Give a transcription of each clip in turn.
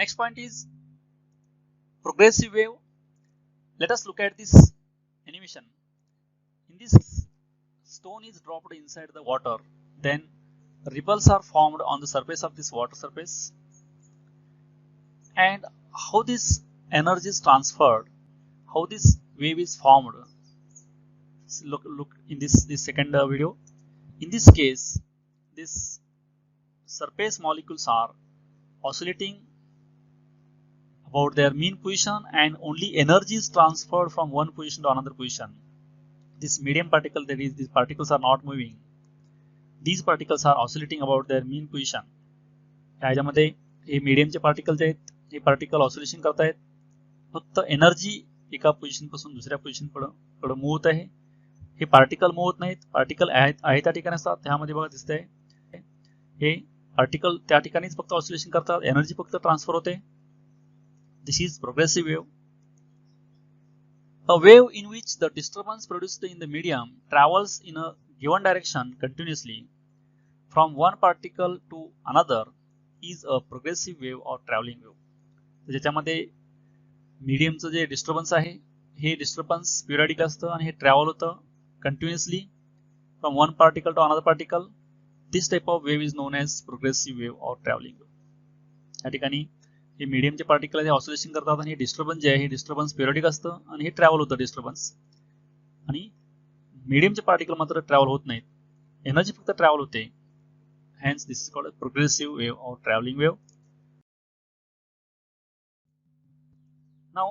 Next point is progressive wave. Let us look at this animation. In this, stone is dropped inside the water, then ripples are formed on the surface of this water surface, and how this energy is transferred, how this wave is formed. Look in this second video. In this case, this surface molecules are oscillating about their mean position, and only energy is transferred from one position to another position. This medium particle, that is, these particles are not moving. These particles are oscillating about their mean position. ह्याच्यामध्ये हे मीडियमचे particle जे आहेत हे particle oscillation करतायत. फक्त energy एका position पासून दुसऱ्या position कडे move होत आहे. हे पार्टिकल मूव्ह होत नाहीत. पार्टिकल आहे त्या ठिकाणी असतात. त्यामध्ये बघा दिसतंय हे पार्टिकल त्या ठिकाणीच फक्त ऑसिलेशन करतात. एनर्जी फक्त ट्रान्सफर होते. This is progressive wave. A wave in which the disturbance produced in the medium travels in a given direction continuously from one particle to another is a progressive wave or traveling wave. ज्याच्यामध्ये मीडियमचं जे disturbance आहे हे disturbance periodic असतं आणि हे travel होतं continuously from one particle to another particle. This type of wave is known as progressive wave or travelling wave. या ठिकाणी हे मीडियमचे particle हे oscillation करतात आणि हे डिस्टर्बन्स जे आहे हे डिस्टर्बन्स पिरियडिक असतं आणि हे ट्रॅव्हल होतं डिस्टर्बन्स. आणि मीडियमचे पार्टिकल मात्र ट्रॅव्हल होत नाहीत. एनर्जी फक्त ट्रॅव्हल होते. Hence, this is called a progressive wave or traveling wave. Now,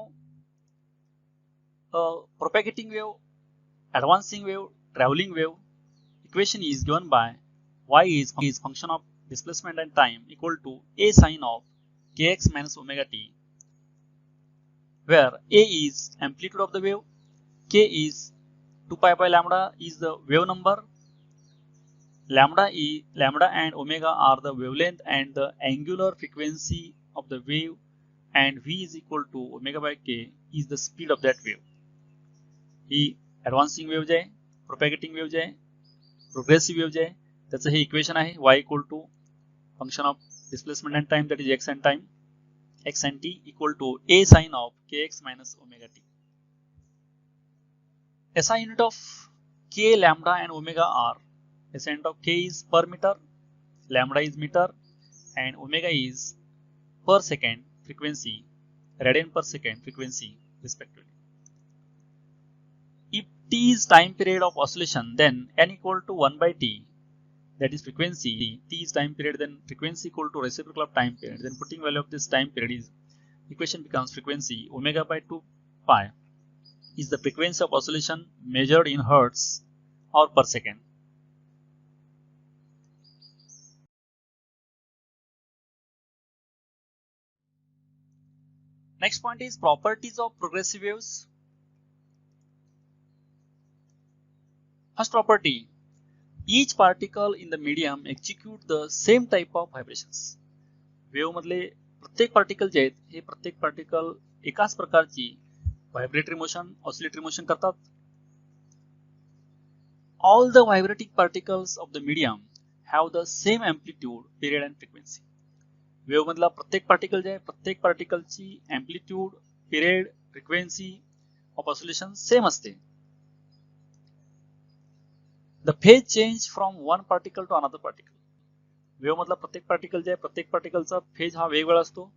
propagating wave, advancing wave, traveling wave equation is given by y is function of displacement and time equal to a sine of kx minus omega t, where a is amplitude of the wave, k is 2 pi by lambda is the wave number, lambda and omega are the wavelength and the angular frequency of the wave, and v is equal to omega by k is the speed of that wave. ही advancing wave जे आहे, propagating wave जे आहे, progressive wave जे आहे त्याचं हे equation आहे y equal to function of displacement and time, that is x and time, x and t equal to a sine of kx minus omega t. SI unit of k, lambda and omega are, SI unit of k is per meter, lambda is meter, and omega is per second frequency, radian per second frequency respectively. If t is time period of oscillation, then n equal to 1 by t, that is frequency. T is time period, then frequency equal to reciprocal of time period. Then putting value of this time period is, equation becomes frequency omega by 2 pi is the frequency of oscillation measured in hertz or per second. Next point is properties of progressive waves. First property, each particle in the medium execute the same type of vibrations. Wave मधले प्रत्येक particle जे आहेत हे प्रत्येक particle एकाच प्रकारची व्हायब्रेटरी motion, oscillatory motion करतात. All the vibrating particles of the medium have the same amplitude, period and frequency. Wave मधला प्रत्येक particle जे आहे प्रत्येक पार्टिकलची amplitude, period, frequency of oscillation same असते. The phase change from one particle to another particle. Wave मधला प्रत्येक particle जे आहे प्रत्येक पार्टिकलचा फेज हा वेगवेगळा असतो.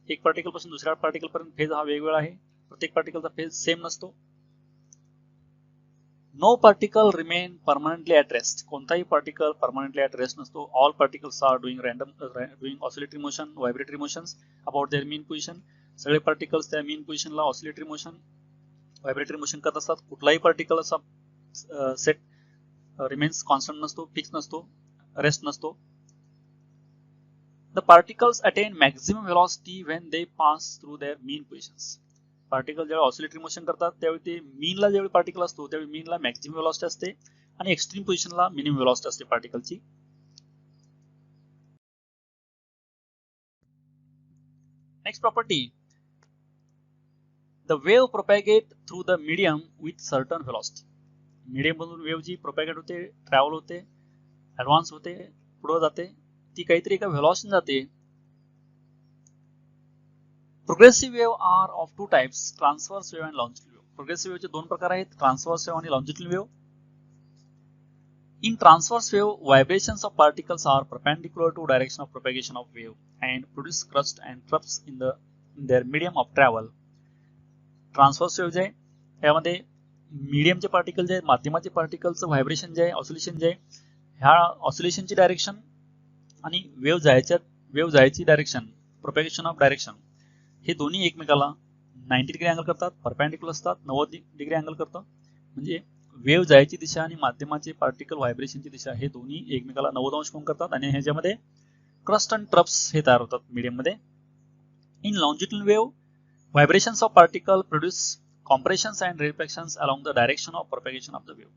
एक पार्टिकल पासून दुसऱ्या पार्टिकल पर्यंत फेज हा वेगवेगळा आहे. प्रत्येक पार्टिकलचा फेज सेम नसतो. No particle remain permanently at rest. कोणताही पार्टिकल परमनंटली ॲट रेस्ट नसतो. All particles are doing oscillatory motion, vibratory motions about their mean position. सगळे पार्टिकल्स त्या mean positionला oscillatory motion, vibratory motion करत असतात. कुठलाही पार्टिकल असा set remains constant नसतो, fix नसतो, रेस्ट नसतो. The particles attain maximum velocity when they pass through their mean positions. Particle जेव्हा ऑसिलेटरी मोशन करतात त्यावेळी ते मीनला जेव्हा पार्टिकल असतो त्यावेळी मीनला मॅक्झिमम वेलोसिटी असते आणि एक्स्ट्रीम पोझिशनला मिनिमम वेलोसिटी असते पार्टिकलची. Next property, the wave propagate through the medium with certain velocity. Medium मधून वेव्ह जी प्रोपॅगेट होते, ट्रॅव्हल होते, ऍडव्हान्स होते, पुढे जाते, ती काहीतरी एका वेलोसिटीने जाते. Progressive wave are of two types, transverse wave and longitudinal wave. Progressive वेव्हचे दोन प्रकार आहेत, ट्रान्सव्हर्स वेव्ह आणि longitudinal wave. In transverse wave, vibrations of particles are perpendicular to direction of propagation of wave and produce crust and troughs in their medium of travel. Transverse wave जे आहे यामध्ये मीडियमचे particle जे आहे, माध्यमाचे पार्टिकलचं vibration जे आहे, oscillation जे आहे, ह्या ऑसिलेशनची direction आणि wave जायची डायरेक्शन, प्रोपॅगेशन ऑफ डायरेक्शन, हे दोन्ही एकमेकाला 90 डिग्री अँगल करतात, परपेंडिक्युलर असतात, 90 डिग्री अँगल करतात. म्हणजे वेव्ह जायची दिशा आणि माध्यमाचे पार्टिकल व्हायब्रेशनची दिशा हे दोन्ही एकमेकाला 90 अंश कोन करतात आणि ह्याच्यामध्ये क्रस्ट अँड ट्रफ्स हे तयार होतात मीडियम मध्ये. In longitudinal wave, vibrations of particle produce compressions and reflections along the direction of propagation of the wave.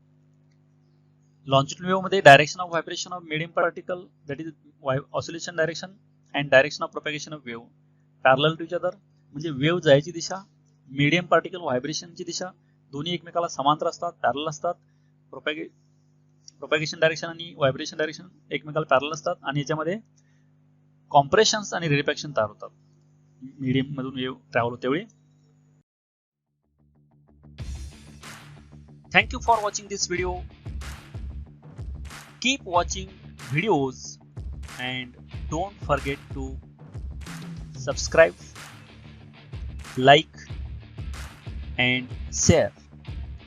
Longitudinal wave मध्ये direction of vibration of medium particle, that is oscillation direction, and direction of propagation of wave parallel to each other. म्हणजे wave जायची दिशा, medium particle व्हायब्रेशनची दिशा दोन्ही एकमेकाला समांतर असतात, parallel असतात. Propagation direction आणि व्हायब्रेशन डायरेक्शन एकमेकाला पॅरलल असतात आणि याच्यामध्ये कॉम्प्रेशन्स आणि रिफ्लेक्शन तयार होतात मीडियम मधून वेव्ह ट्रॅव्हल होते वेळी. Thank you for watching this video. Keep watching videos and don't forget to subscribe, like and share.